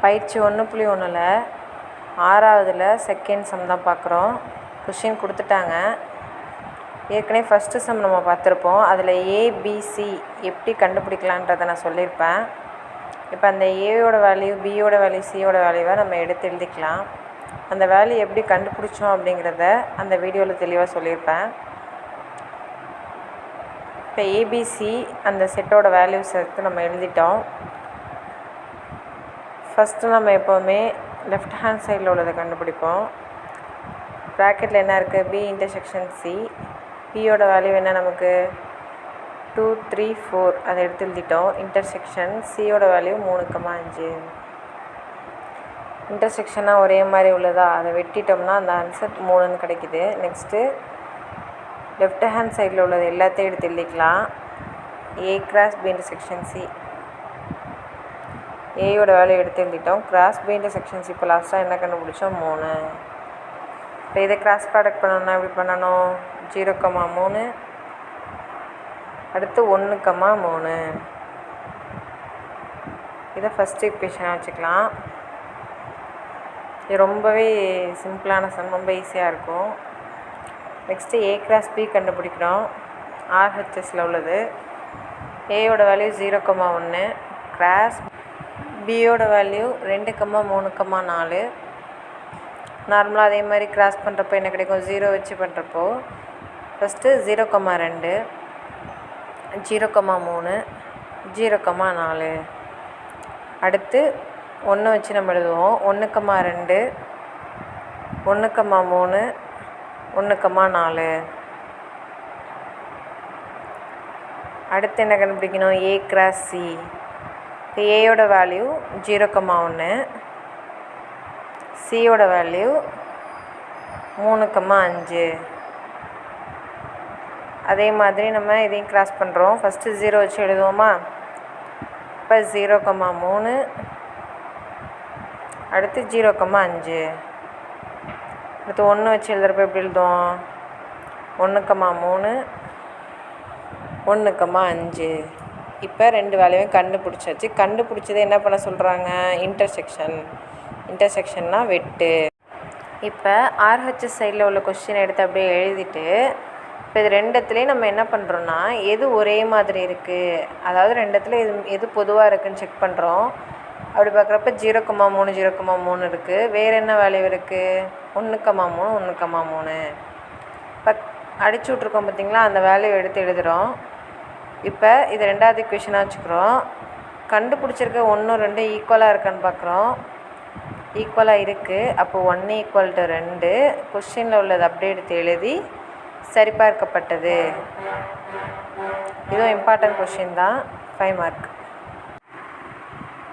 பயிற்சி 1.1ல் 6வதுல second sum தான் பார்க்குறோம். கொஷின் கொடுத்துட்டாங்க. ஏற்கனவே ஃபஸ்ட்டு சம் நம்ம பார்த்துருப்போம். அதில் ஏபிசி எப்படி கண்டுபிடிக்கலான்றதை நான் சொல்லியிருப்பேன். இப்போ அந்த ஏயோட வேல்யூ, பியோட வேல்யூ, சியோட வேல்யூவை நம்ம எடுத்து எழுதிக்கலாம். அந்த வேல்யூ எப்படி கண்டுபிடிச்சோம் அப்படிங்கிறத அந்த வீடியோவில் தெளிவாக சொல்லியிருப்பேன். இப்போ ஏபிசி அந்த செட்டோட வேல்யூஸ் எடுத்து நம்ம எழுதிட்டோம். ஃபஸ்ட்டு நம்ம எப்போவுமே லெஃப்ட் ஹேண்ட் சைடில் உள்ளதை கண்டுபிடிப்போம். ப்ராக்கெட்டில் என்ன இருக்குது? B intersection C. பியோட வேல்யூ என்ன நமக்கு? 2 3 4 அதை எடுத்து எழுதிட்டோம். இன்டர்செக்ஷன் சியோட வேல்யூ 3,5. இன்டர்செக்ஷனாக ஒரே மாதிரி உள்ளதா, அதை வெட்டிட்டோம்னா அந்த ஆன்சர் 3ன்னு கிடைக்குது. நெக்ஸ்ட்டு லெஃப்ட் ஹேண்ட் சைடில் உள்ளது எல்லாத்தையும் எடுத்து எழுதிக்கலாம். A cross B intersection C. ஏயோட வேல்யூ எடுத்து எழுதிட்டோம். Cross B intersection C. இப்போ லாஸ்ட்டாக என்ன கண்டுபிடிச்சோம்? 3. இப்போ இதை கிராஸ் ப்ராடக்ட் பண்ணணும்னா எப்படி பண்ணணும்? 0,3 அடுத்து 1,3. இதை ஃபஸ்ட்டு இக்குவேஷனாக வச்சுக்கலாம். இது ரொம்பவே சிம்பிளான சம், ரொம்ப ஈஸியாக இருக்கும். நெக்ஸ்ட்டு ஏ கிராஸ் பி கண்டுபிடிக்கிறோம். ஆர்ஹெச்எஸில் உள்ளது. ஏயோட வேல்யூ 0,1. கிராஸ் பியோட வேல்யூ 2,3,4. நார்மலாக அதே மாதிரி கிராஸ் பண்ணுறப்போ என்ன கிடைக்கும்? 0 வச்சு பண்ணுறப்போ ஃபஸ்ட்டு 0,2, 0,3, 0,4. அடுத்து 1 வச்சு நம்ம எழுதுவோம். 1,2, 1,3, 1,4. அடுத்து என்ன கண்டுபிடிக்கணும்? A cross C. இப்போ ஏயோட வேல்யூ 0,1, சியோட வேல்யூ 3,5. அதே மாதிரி நம்ம இதையும் கிராஸ் பண்ணுறோம். ஃபஸ்ட்டு 0 வச்சு எழுதுவோமா? இப்போ 0,3 அடுத்து 0,5. அடுத்து 1 வச்சு எழுதுறப்ப எப்படி எழுதுவோம்? 1,3, 1,5. இப்போ 2 வேல்யூவையும் கண்டுபிடிச்சாச்சு. கண்டுபிடிச்சதை என்ன பண்ண சொல்கிறாங்க? இன்டர்செக்ஷன்னா வெட்டு. இப்போ ஆர்ஹெச்எஸ் சைடில் உள்ள கொஸ்டின் எடுத்து அப்படியே எழுதிட்டு, இப்போ இது ரெண்டுத்துலேயும் நம்ம என்ன பண்ணுறோன்னா, எது ஒரே மாதிரி இருக்குது, அதாவது ரெண்டுத்துல எது பொதுவாக இருக்குதுன்னு செக் பண்ணுறோம். அப்படி பார்க்குறப்ப 0,3 0,3 இருக்குது. வேறு என்ன வேல்யூ இருக்குது? 1,3 1,3. இப்போ அடிச்சு விட்ருக்கோம் பார்த்திங்களா, அந்த வேல்யூ எடுத்து எழுதுகிறோம். இப்போ இது ரெண்டாவது இக்குவேஷனாக வச்சுக்கிறோம். கண்டுபிடிச்சிருக்க 1 2 ஈக்குவலாக இருக்கான்னு பார்க்குறோம். ஈக்குவலாக இருக்குது. அப்போது 1 = 2. கொஸ்டினில் உள்ளது அப்படியே எடுத்து எழுதி சரிபார்க்கப்பட்டது. இதுவும் இம்பார்ட்டன்ட் கொஸ்டின் தான். 5 மார்க்.